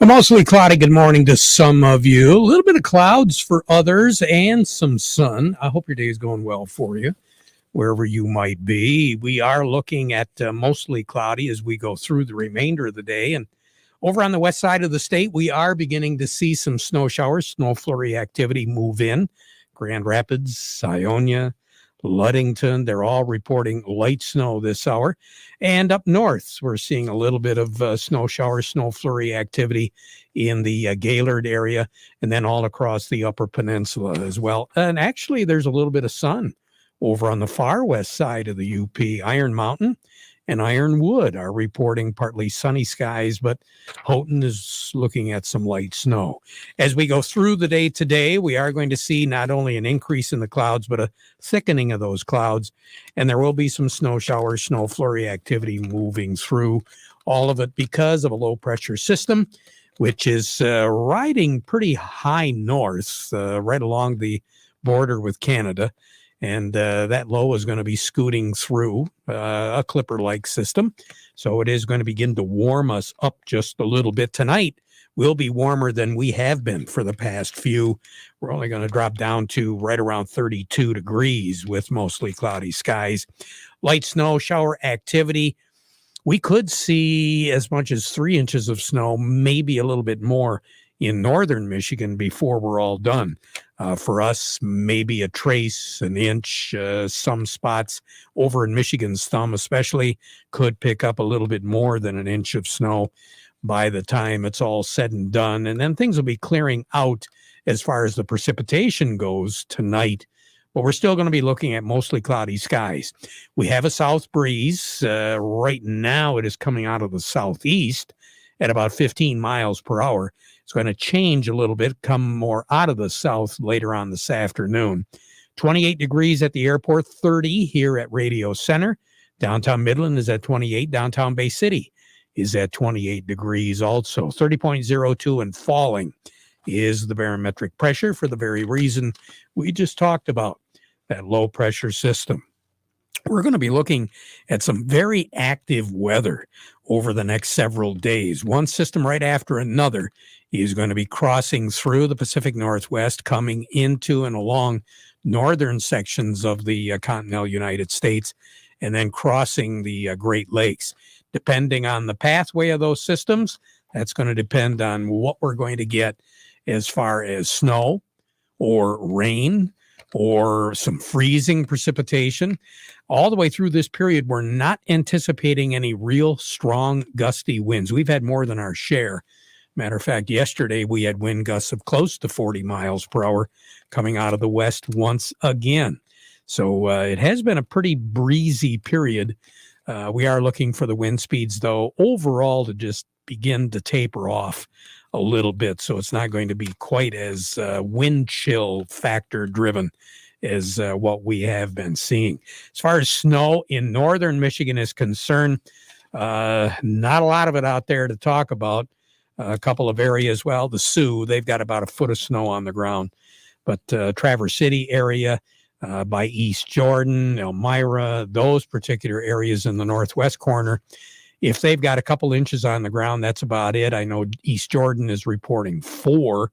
Mostly cloudy. Good morning to some of you. A little bit of clouds for others and some sun. I hope your day is going well for you, wherever you might be. We are looking at mostly cloudy as we go through the remainder of the day. And over on the west side of the state, we are beginning to see some snow showers, snow flurry activity move in. Grand Rapids, Ionia, Ludington, they're all reporting light snow this hour. And up north, we're seeing a little bit of snow shower, snow flurry activity in the Gaylord area, and then all across the Upper Peninsula as well. And actually, there's a little bit of sun over on the far west side of the UP. Iron Mountain and Ironwood are reporting partly sunny skies, but Houghton is looking at some light snow. As we go through the day today, we are going to see not only an increase in the clouds, but a thickening of those clouds. And there will be some snow showers, snow flurry activity moving through, all of it because of a low pressure system, which is riding pretty high north, right along the border with Canada. And that low is going to be scooting through a clipper-like system. So it is going to begin to warm us up just a little bit. Tonight will be warmer than we have been for the past few. We're only going to drop down to right around 32 degrees with mostly cloudy skies. Light snow shower activity. We could see as much as 3 inches of snow, maybe a little bit more in northern Michigan before we're all done. For us, maybe a trace, an inch, some spots over in Michigan's thumb especially could pick up a little bit more than an inch of snow by the time it's all said and done. And then things will be clearing out as far as the precipitation goes tonight. But we're still going to be looking at mostly cloudy skies. We have a south breeze. Right now it is coming out of the southeast at about 15 miles per hour. It's going to change a little bit, come more out of the south later on this afternoon. 28 degrees at the airport, 30 here at Radio Center. Downtown Midland is at 28. Downtown Bay City is at 28 degrees also. 30.02 and falling is the barometric pressure for the very reason we just talked about, that low pressure system. We're going to be looking at some very active weather over the next several days. One system right after another is going to be crossing through the Pacific Northwest, coming into and along northern sections of the continental United States, and then crossing the Great Lakes. Depending on the pathway of those systems, that's going to depend on what we're going to get as far as snow or rain or some freezing precipitation. All the way through this period, we're not anticipating any real strong gusty winds. We've had more than our share. Matter of fact, yesterday we had wind gusts of close to 40 miles per hour coming out of the west once again. So it has been a pretty breezy period. We are looking for the wind speeds, though, overall to just begin to taper off a little bit. So it's not going to be quite as wind chill factor driven as what we have been seeing. As far as snow in northern Michigan is concerned, not a lot of it out there to talk about. A couple of areas, well, the Sioux, they've got about a foot of snow on the ground. But Traverse City area, by East Jordan, Elmira, those particular areas in the northwest corner, if they've got a couple inches on the ground, that's about it. I know East Jordan is reporting 4.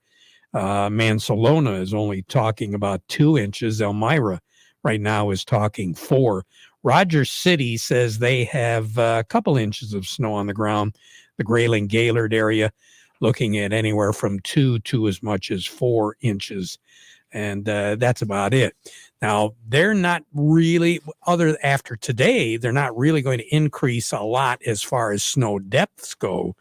Mansalona is only talking about 2 inches. Elmira right now is talking 4. Rogers City says they have a couple inches of snow on the ground. The Grayling Gaylord area looking at anywhere from 2 to as much as 4 inches. And that's about it. Now, they're not really, after today, they're not really going to increase a lot as far as snow depths go,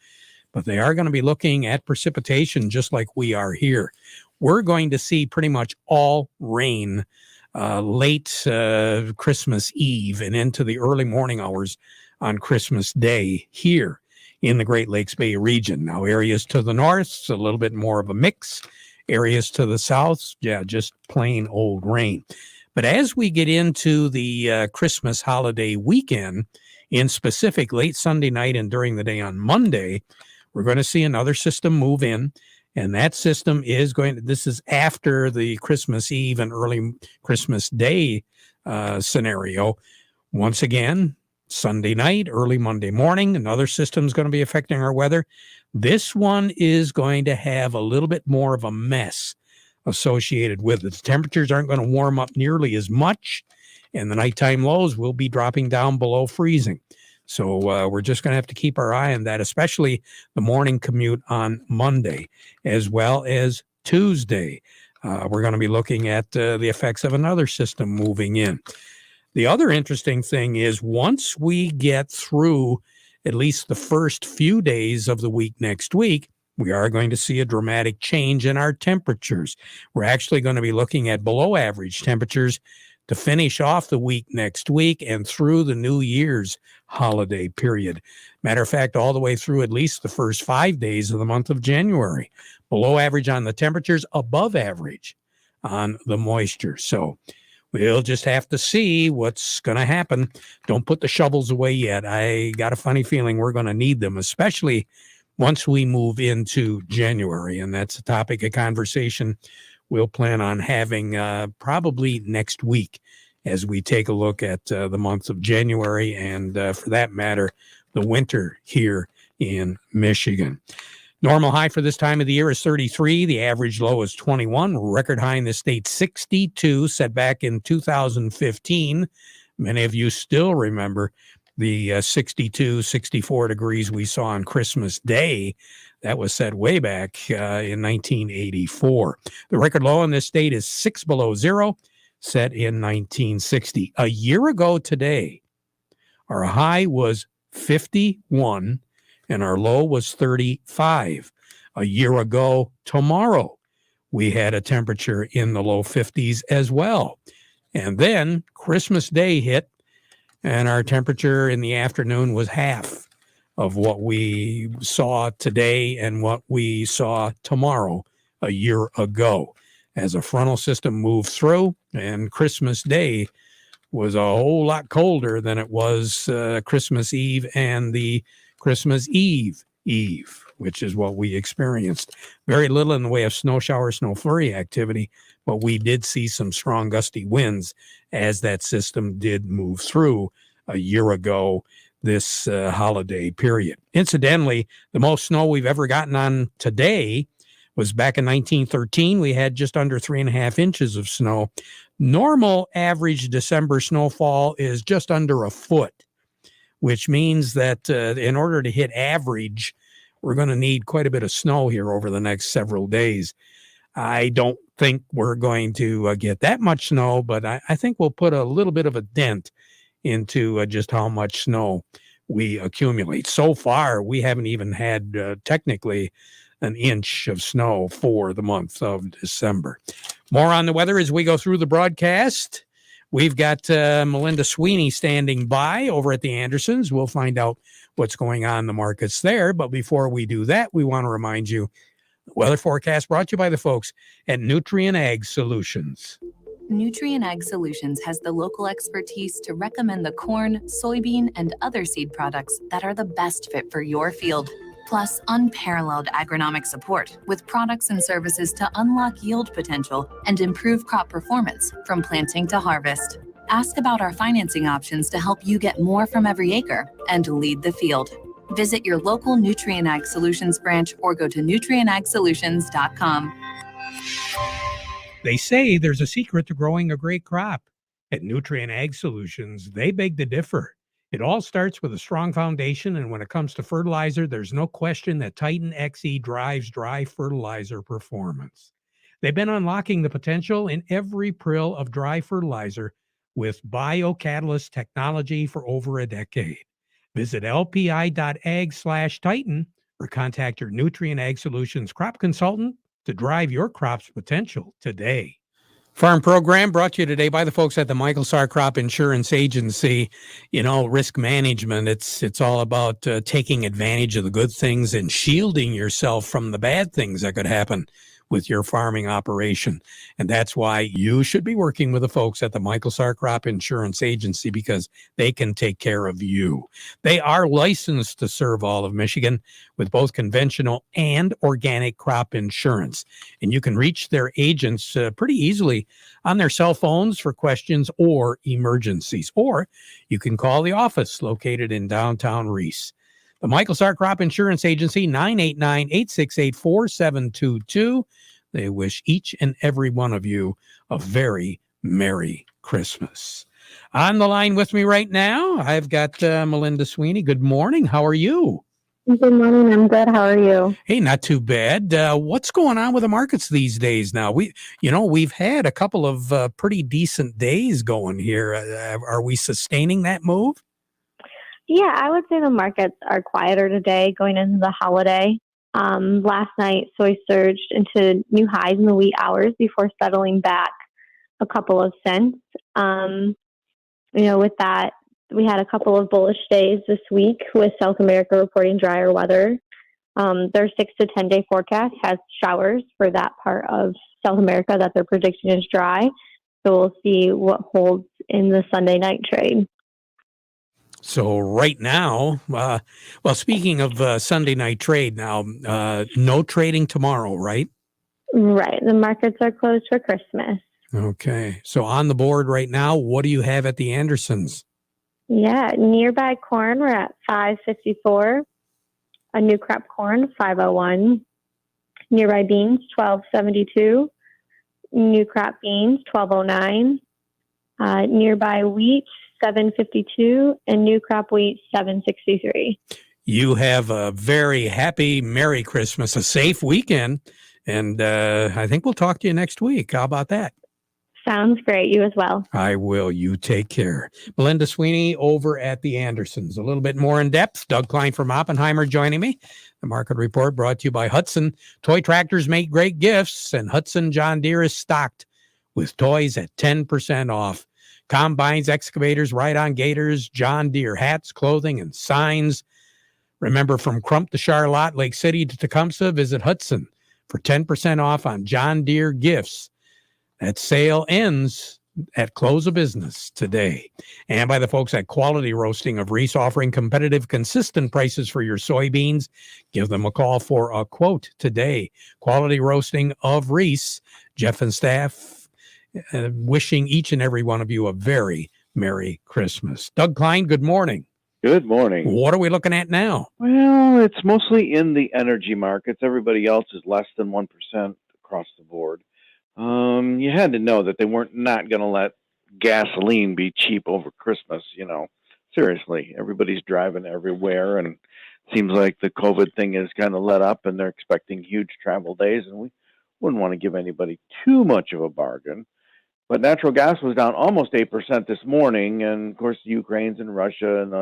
but they are going to be looking at precipitation just like we are here. We're going to see pretty much all rain late Christmas Eve and into the early morning hours on Christmas Day here in the Great Lakes Bay region. Now, areas to the north, a little bit more of a mix. Areas to the south, just plain old rain. But as we get into the Christmas holiday weekend, in specific late Sunday night and during the day on Monday, we're going to see another system move in. And that system is this is after the Christmas Eve and early Christmas Day scenario. Once again, Sunday night, early Monday morning, another system's going to be affecting our weather. This one is going to have a little bit more of a mess associated with it. The temperatures aren't going to warm up nearly as much, and the nighttime lows will be dropping down below freezing. So we're just going to have to keep our eye on that, especially the morning commute on Monday, as well as Tuesday. We're going to be looking at the effects of another system moving in. The other interesting thing is once we get through at least the first few days of the week next week, we are going to see a dramatic change in our temperatures. We're actually going to be looking at below average temperatures to finish off the week next week and through the New Year's holiday period. Matter of fact, all the way through at least the first 5 days of the month of January. Below average on the temperatures, above average on the moisture. So we'll just have to see what's going to happen. Don't put the shovels away yet. I got a funny feeling we're going to need them, especially once we move into January. And that's a topic of conversation we'll plan on having probably next week as we take a look at the month of January and, for that matter, the winter here in Michigan. Normal high for this time of the year is 33. The average low is 21. Record high in the state, 62, set back in 2015. Many of you still remember the 62, 64 degrees we saw on Christmas Day. That was set way back in 1984. The record low in this state is 6 below zero, set in 1960. A year ago today, our high was 51 and our low was 35. A year ago tomorrow, we had a temperature in the low 50s as well. And then Christmas Day hit, and our temperature in the afternoon was half of what we saw today and what we saw tomorrow a year ago. As a frontal system moved through, and Christmas Day was a whole lot colder than it was Christmas Eve and the Christmas Eve, which is what we experienced. Very little in the way of snow shower, snow flurry activity, but we did see some strong gusty winds as that system did move through a year ago this holiday period. Incidentally, the most snow we've ever gotten on today was back in 1913. We had just under 3.5 inches of snow. Normal average December snowfall is just under a foot, which means that in order to hit average, we're going to need quite a bit of snow here over the next several days. I don't think we're going to get that much snow, but I think we'll put a little bit of a dent into just how much snow we accumulate. So far, we haven't even had technically an inch of snow for the month of December. More on the weather as we go through the broadcast. We've got Melinda Sweeney standing by over at the Andersons. We'll find out what's going on in the markets there. But before we do that, we want to remind you, the weather forecast brought to you by the folks at Nutrien Ag Solutions. Nutrien Ag Solutions has the local expertise to recommend the corn, soybean, and other seed products that are the best fit for your field. Plus, unparalleled agronomic support with products and services to unlock yield potential and improve crop performance from planting to harvest. Ask about our financing options to help you get more from every acre and lead the field. Visit your local Nutrien Ag Solutions branch or go to nutrienagsolutions.com. They say there's a secret to growing a great crop. At Nutrien Ag Solutions, they beg to differ. It all starts with a strong foundation, and when it comes to fertilizer, there's no question that Titan XE drives dry fertilizer performance. They've been unlocking the potential in every prill of dry fertilizer with biocatalyst technology for over a decade. Visit lpi.ag/Titan or contact your Nutrien Ag Solutions crop consultant to drive your crop's potential today. Farm program brought to you today by the folks at the Michael Sarr Crop Insurance Agency. You know, risk management, it's all about taking advantage of the good things and shielding yourself from the bad things that could happen with your farming operation. And that's why you should be working with the folks at the Michael Sarr Crop Insurance Agency, because they can take care of you. They are licensed to serve all of Michigan with both conventional and organic crop insurance. And you can reach their agents pretty easily on their cell phones for questions or emergencies. Or you can call the office located in downtown Reese. The Michael Sarr Crop Insurance Agency, 989-868-4722. They wish each and every one of you a very Merry Christmas. On the line with me right now, I've got Melinda Sweeney. Good morning. How are you? Good morning. I'm good. How are you? Hey, not too bad. What's going on with the markets these days now? We've had a couple of pretty decent days going here. Are we sustaining that move? Yeah, I would say the markets are quieter today going into the holiday. Last night, soy surged into new highs in the wee hours before settling back a couple of cents. With that, we had a couple of bullish days this week with South America reporting drier weather. Their 6 to 10 day forecast has showers for that part of South America that they're predicting is dry. So we'll see what holds in the Sunday night trade. So right now, speaking of Sunday night trade now, no trading tomorrow, right? Right. The markets are closed for Christmas. Okay. So on the board right now, what do you have at the Andersons? Yeah. Nearby corn, we're at 554. A new crop corn, 501. Nearby beans, 1272. New crop beans, 1209. Nearby wheat, 752, and new crop wheat, 763. You have a very happy, Merry Christmas, a safe weekend, and I think we'll talk to you next week. How about that? Sounds great. You as well. I will. You take care. Melinda Sweeney over at the Andersons. A little bit more in depth. Doug Klein from Oppenheimer joining me. The Market Report brought to you by Hudson. Toy tractors make great gifts, and Hudson John Deere is stocked with toys at 10% off. Combines, excavators, ride-on gators, John Deere hats, clothing, and signs. Remember, from Crump to Charlotte, Lake City to Tecumseh, visit Hudson for 10% off on John Deere gifts. That sale ends at close of business today. And by the folks at Quality Roasting of Reese, offering competitive, consistent prices for your soybeans. Give them a call for a quote today. Quality Roasting of Reese. Jeff and staff wishing each and every one of you a very Merry Christmas. Doug Klein, good morning. Good morning. What are we looking at now? Well, it's mostly in the energy markets. Everybody else is less than 1% across the board. You had to know that they weren't not going to let gasoline be cheap over Christmas, Seriously, everybody's driving everywhere, and it seems like the COVID thing is kind of let up, and they're expecting huge travel days, and we wouldn't want to give anybody too much of a bargain. But natural gas was down almost 8% this morning, and of course, Ukraine's and Russia and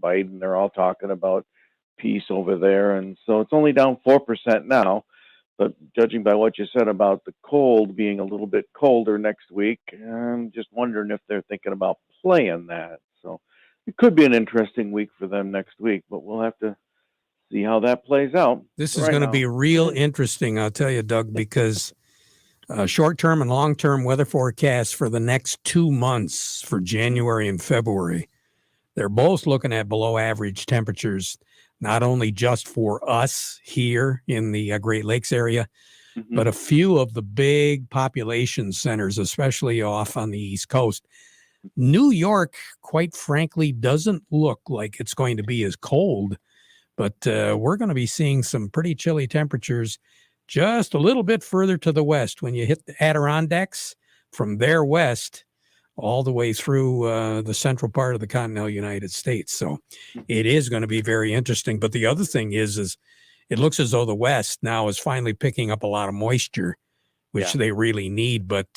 Biden, they're all talking about peace over there, and so it's only down 4% now. But judging by what you said about the cold being a little bit colder next week, I'm just wondering if they're thinking about playing that. So it could be an interesting week for them next week, but we'll have to see how that plays out. This is going to be real interesting, I'll tell you, Doug, because short-term and long-term weather forecasts for the next 2 months for January and February, they're both looking at below average temperatures, not only just for us here in the Great Lakes area, but a few of the big population centers, especially off on the East Coast. New York, quite frankly, doesn't look like it's going to be as cold, but we're going to be seeing some pretty chilly temperatures just a little bit further to the west. When you hit the Adirondacks, from there west, all the way through the central part of the continental United States. So it is going to be very interesting. But the other thing is it looks as though the West now is finally picking up a lot of moisture, which they really need. But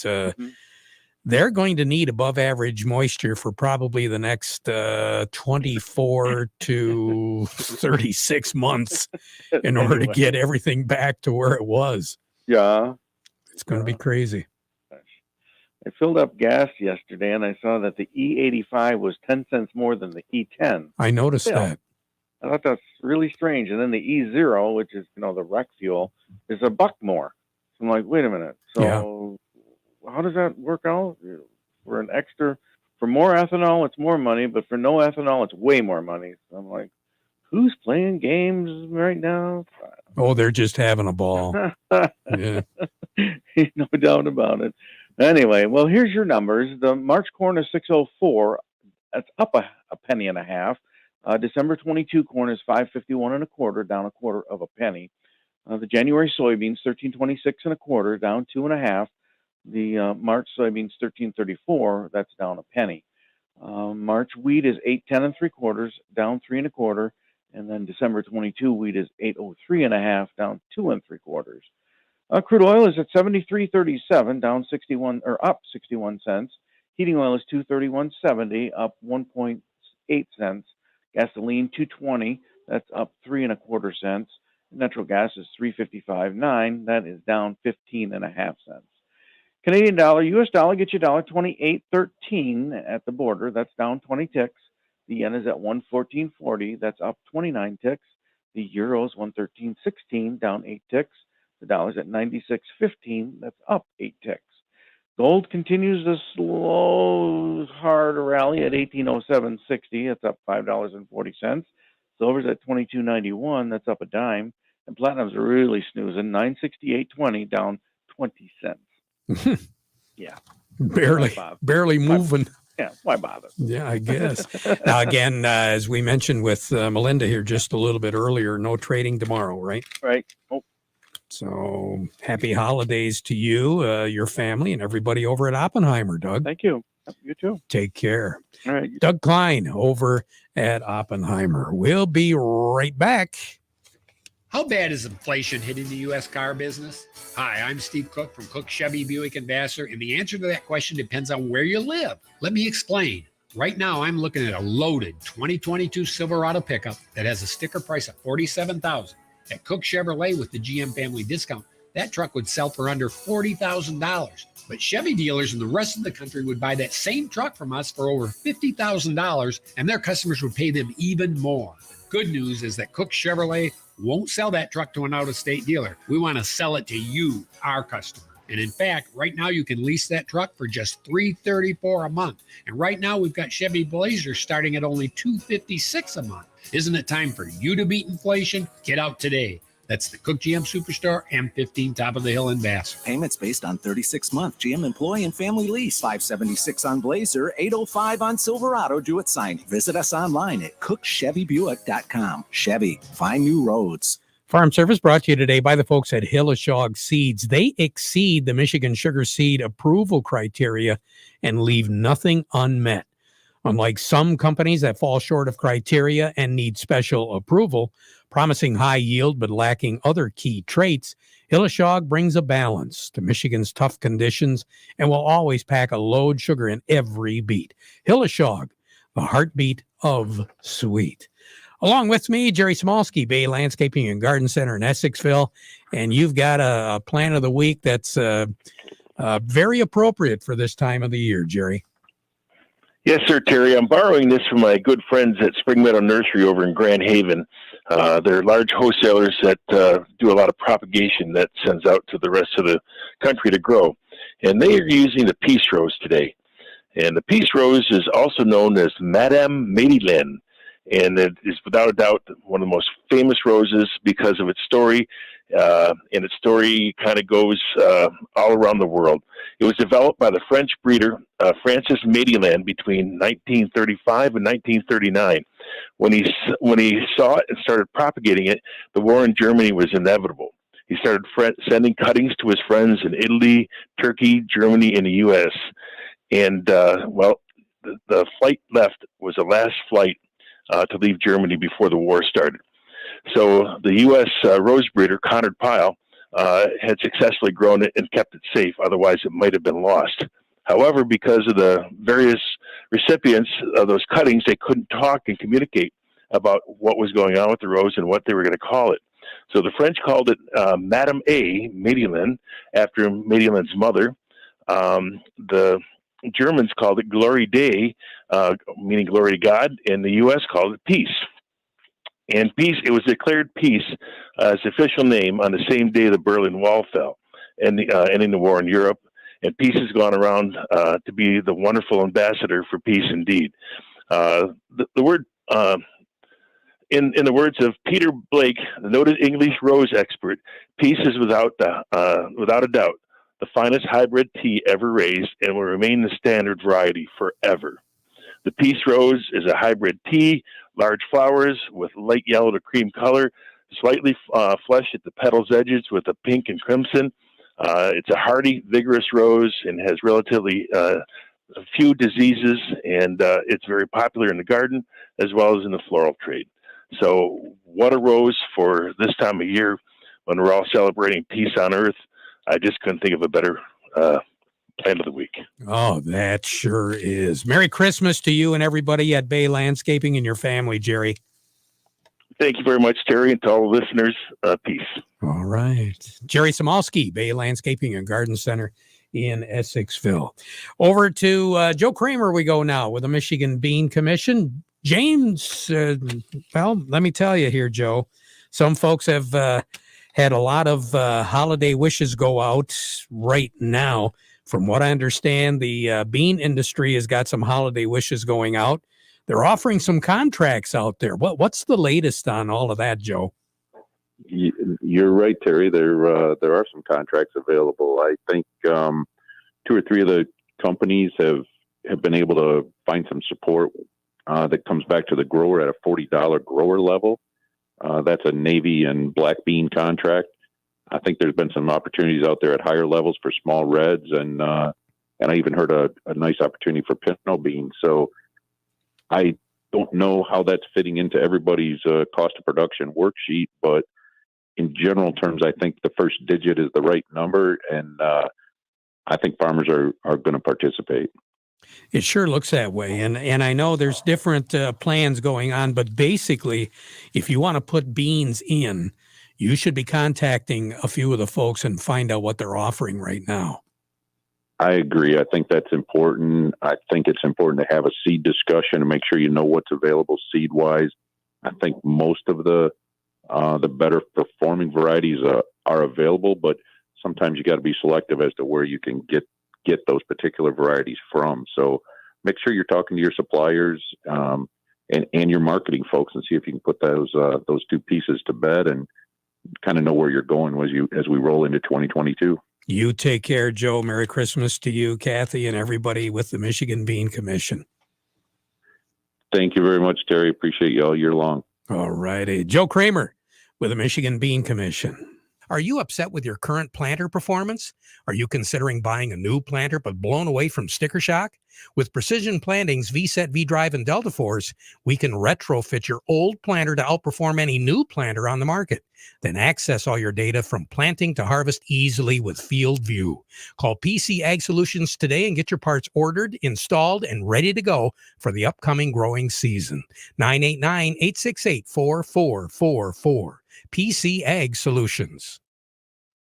they're going to need above average moisture for probably the next 24 to 36 months in order to get everything back to where it was. Yeah. It's going to be crazy. I filled up gas yesterday, and I saw that the E85 was 10 cents more than the E10. I noticed that. I thought that's really strange. And then the E0, which is, the rec fuel, is $1 more. So I'm like, wait a minute. So how does that work out? For more ethanol, it's more money, but for no ethanol, it's way more money. So I'm like, who's playing games right now? Oh, they're just having a ball. Yeah. No doubt about it. Anyway, well, here's your numbers. The March corn is 604. That's up a penny and a half. December 22 corn is 551 and a quarter, down a quarter of a penny. The January soybeans 1326 and a quarter, down 2.5. The March soybeans 1334. That's down a penny. March wheat is 810 and three quarters, down 3.25, and then December 22 wheat is 803 and a half, down 2 3/4. Crude oil is at 73.37, down 61 or up 61 cents. Heating oil is 231.70, up 1.8 cents. Gasoline 220, that's up 3.25 cents. Natural gas is 355.9, that is down 15.5 cents. Canadian dollar, U.S. dollar gets you $1.2813 at the border. That's down 20 ticks. The yen is at 114.40. That's up 29 ticks. The euro is 113.16, down 8 ticks. The dollar's at 96.15. That's up 8 ticks. Gold continues the slow, hard rally at 1807.60. That's up $5.40. Silver's at 22.91. That's up a dime. And platinum's really snoozing, 968.20, down 20 cents. Yeah. barely moving. Yeah, why bother? Yeah, I guess. Now, again, as we mentioned with Melinda here just a little bit earlier, no trading tomorrow, right? Right. Oh. So happy holidays to you, your family, and everybody over at Oppenheimer, Doug. Thank you. You too. Take care. All right. Doug Klein over at Oppenheimer. We'll be right back. How bad is inflation hitting the U.S. car business? Hi, I'm Steve Cook from Cook Chevy Buick and Vassar, and the answer to that question depends on where you live. Let me explain. Right now, I'm looking at a loaded 2022 Silverado pickup that has a sticker price of $47,000. At Cook Chevrolet with the GM family discount, that truck would sell for under $40,000. But Chevy dealers in the rest of the country would buy that same truck from us for over $50,000, and their customers would pay them even more. The good news is that Cook Chevrolet won't sell that truck to an out-of-state dealer. We want to sell it to you, our customer. And in fact, right now you can lease that truck for just $334 a month. And right now we've got Chevy Blazers starting at only $256 a month. Isn't it time for you to beat inflation? Get out today. That's the Cook GM Superstore, M15 Top of the Hill in Vassar. Payments based on 36-month GM employee and family lease. $576 on Blazer, $805 on Silverado. Do it signed. Visit us online at cookchevybuick.com. Chevy, find new roads. Farm Service brought to you today by the folks at Hilleshog Seeds. They exceed the Michigan Sugar Seed approval criteria and leave nothing unmet. Unlike some companies that fall short of criteria and need special approval, promising high yield but lacking other key traits, Hilleshog brings a balance to Michigan's tough conditions and will always pack a load sugar in every beet. Hilleshog, the heartbeat of sweet. Along with me, Jerry Smolsky, Bay Landscaping and Garden Center in Essexville, and you've got a plant of the week that's very appropriate for this time of the year, Jerry. Yes, sir, Terry. I'm borrowing this from my good friends at Spring Meadow Nursery over in Grand Haven. They're large wholesalers that do a lot of propagation that sends out to the rest of the country to grow. And they are using the peace rose today. And the peace rose is also known as Madame Madeleine. And it is without a doubt one of the most famous roses because of its story. And its story kind of goes all around the world. It was developed by the French breeder Francis Madeleine between 1935 and 1939. When he saw it and started propagating it, the war in Germany was inevitable. He started sending cuttings to his friends in Italy, Turkey, Germany, and the U.S. And the flight left was the last flight to leave Germany before the war started. So the U.S. rose breeder, Conrad Pyle, had successfully grown it and kept it safe. Otherwise, it might have been lost. However, because of the various recipients of those cuttings, they couldn't talk and communicate about what was going on with the rose and what they were going to call it. So the French called it Madame A, Madeleine, after Madeleine's mother. The Germans called it Glory Day, meaning glory to God, and the U.S. called it peace. And peace, it was declared peace as the official name on the same day the Berlin Wall fell. ending the war in Europe. And peace has gone around to be the wonderful ambassador for peace indeed. The word, in the words of Peter Blake, the noted English rose expert, peace is without a doubt the finest hybrid tea ever raised and will remain the standard variety forever. The Peace Rose is a hybrid tea, large flowers with light yellow to cream color, slightly flesh at the petals edges with a pink and crimson. It's a hardy, vigorous rose and has relatively few diseases, and it's very popular in the garden as well as in the floral trade. So what a rose for this time of year when we're all celebrating peace on earth. I just couldn't think of a better plant of the week. Oh, that sure is. Merry Christmas to you and everybody at Bay Landscaping and your family, Jerry. Thank you very much, Terry, and to all the listeners, peace. All right. Jerry Samalski, Bay Landscaping and Garden Center in Essexville. Over to Joe Kramer we go now with the Michigan Bean Commission. James, well, let me tell you here, Joe, some folks have had a lot of holiday wishes go out right now. From what I understand, the bean industry has got some holiday wishes going out. They're offering some contracts out there. What's the latest on all of that, Joe? You're right, Terry. There are some contracts available. I think 2 or 3 of the companies have been able to find some support that comes back to the grower at a $40 grower level. That's a navy and black bean contract. I think there's been some opportunities out there at higher levels for small reds, and I even heard a nice opportunity for pinto beans. So I don't know how that's fitting into everybody's cost of production worksheet, but in general terms, I think the first digit is the right number, and I think farmers are going to participate. It sure looks that way. And I know there's different plans going on, but basically, if you want to put beans in, you should be contacting a few of the folks and find out what they're offering right now. I agree. I think that's important. I think it's important to have a seed discussion and make sure you know what's available seed-wise. I think most of the better performing varieties are available, but sometimes you got to be selective as to where you can get those particular varieties from. So make sure you're talking to your suppliers and your marketing folks and see if you can put those 2 pieces to bed and kind of know where you're going as we roll into 2022. You take care, Joe. Merry Christmas to you, Kathy, and everybody with the Michigan Bean Commission. Thank you very much, Terry. Appreciate you all year long. All righty. Joe Kramer with the Michigan Bean Commission. Are you upset with your current planter performance? Are you considering buying a new planter but blown away from sticker shock? With Precision Planting's V-Set, V-Drive, and Delta Force, we can retrofit your old planter to outperform any new planter on the market. Then access all your data from planting to harvest easily with Field View. Call PC Ag Solutions today and get your parts ordered, installed, and ready to go for the upcoming growing season. 989-868-4444. PC Ag Solutions.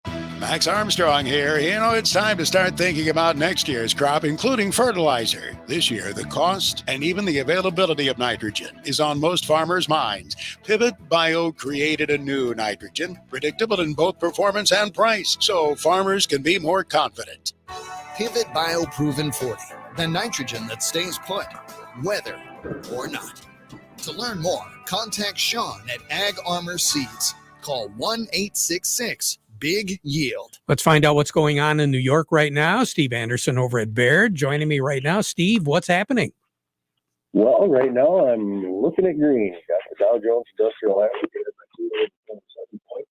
Max Armstrong here. You know, it's time to start thinking about next year's crop, including fertilizer. This year, the cost and even the availability of nitrogen is on most farmers' minds. Pivot Bio created a new nitrogen, predictable in both performance and price, so farmers can be more confident. Pivot Bio Proven 40, the nitrogen that stays put, weather or not. To learn more, contact Sean at Ag Armor Seeds. Call 1-866-BIG YIELD. Let's find out what's going on in New York right now. Steve Anderson over at Baird joining me right now. Steve, what's happening? Well, right now I'm looking at green. Got the Dow Jones Industrial Average at 227 points,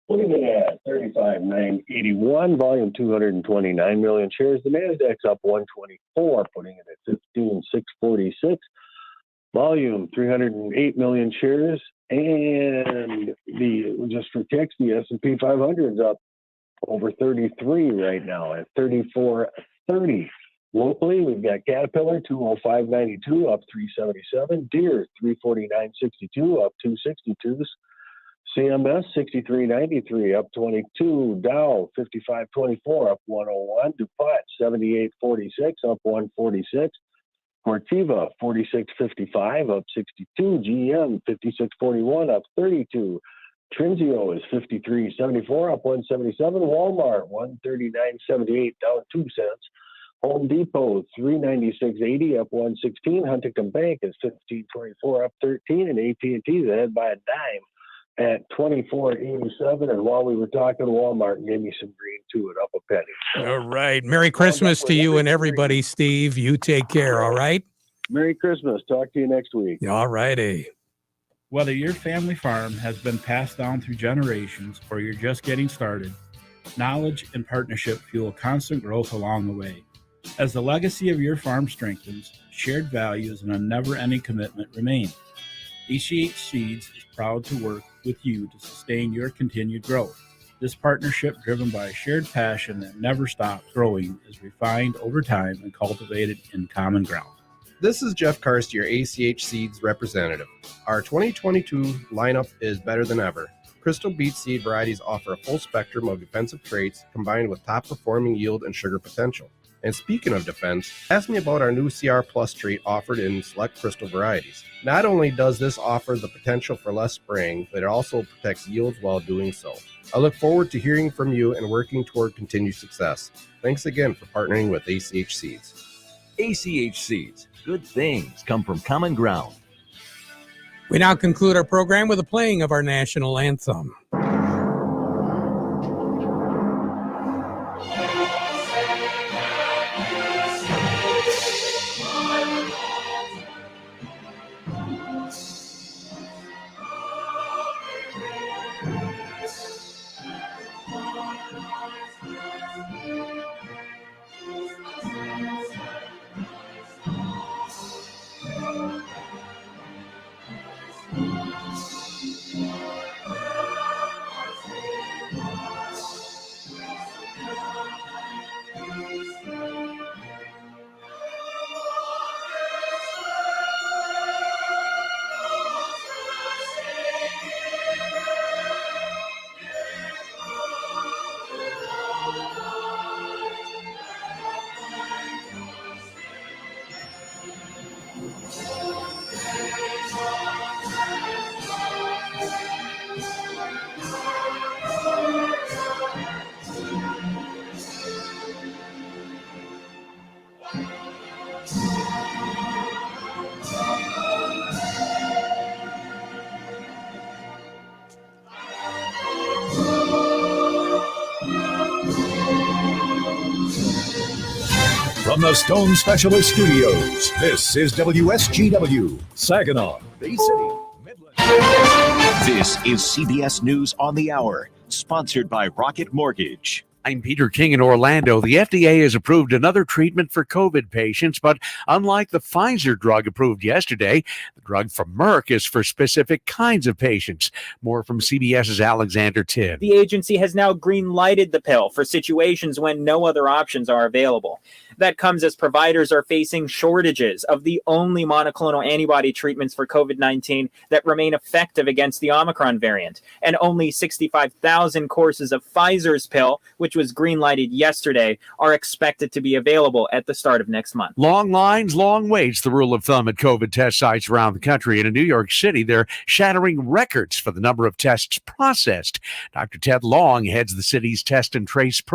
putting it at 35,981. Volume 229 million shares. The Nasdaq's up 124, putting it at 15,646. Volume 308 million shares, and just for kicks, the S&P 500 is up over 33 right now at 34.30. Locally, we've got Caterpillar 205.92 up 377, Deere 349.62 up 262s, CMS 63.93 up 22, Dow 55.24 up 101, DuPont 78.46 up 146. Corteva 46.55 up 62, GM 56.41 up 32, Trinzio is 53.74 up 177. Walmart 139.78 down 2 cents. Home Depot 396.80 up 116. Huntington Bank is 15.24 up 13, and AT&T is ahead by a dime at 24.87. And while we were talking, Walmart gave me some green to it, up a penny. So, all right. Merry Christmas to you and everybody, Steve. You take care. All right. Merry Christmas. Talk to you next week. All righty. Whether your family farm has been passed down through generations or you're just getting started, knowledge and partnership fuel constant growth along the way. As the legacy of your farm strengthens, shared values and a never-ending commitment remain. ACH Seeds is proud to work with you to sustain your continued growth. This partnership, driven by a shared passion that never stops growing, is refined over time and cultivated in common ground. This is Jeff Karst, your ACH Seeds representative. Our 2022 lineup is better than ever. Crystal Beet seed varieties offer a full spectrum of defensive traits combined with top-performing yield and sugar potential. And speaking of defense, ask me about our new CR Plus trait offered in select crystal varieties. Not only does this offer the potential for less spraying, but it also protects yields while doing so. I look forward to hearing from you and working toward continued success. Thanks again for partnering with ACH Seeds. ACH Seeds. Good things come from common ground. We now conclude our program with a playing of our national anthem. From the Stone Specialist Studios, this is WSGW, Saginaw, Bay City, Midland. This is CBS News on the Hour, sponsored by Rocket Mortgage. I'm Peter King in Orlando. The FDA has approved another treatment for COVID patients, but unlike the Pfizer drug approved yesterday, the drug from Merck is for specific kinds of patients. More from CBS's Alexander Tidd. The agency has now green-lighted the pill for situations when no other options are available. That comes as providers are facing shortages of the only monoclonal antibody treatments for COVID-19 that remain effective against the Omicron variant. And only 65,000 courses of Pfizer's pill, which was green-lighted yesterday, are expected to be available at the start of next month. Long lines, long waits, the rule of thumb at COVID test sites around the country. And in New York City, they're shattering records for the number of tests processed. Dr. Ted Long heads the city's test and trace program.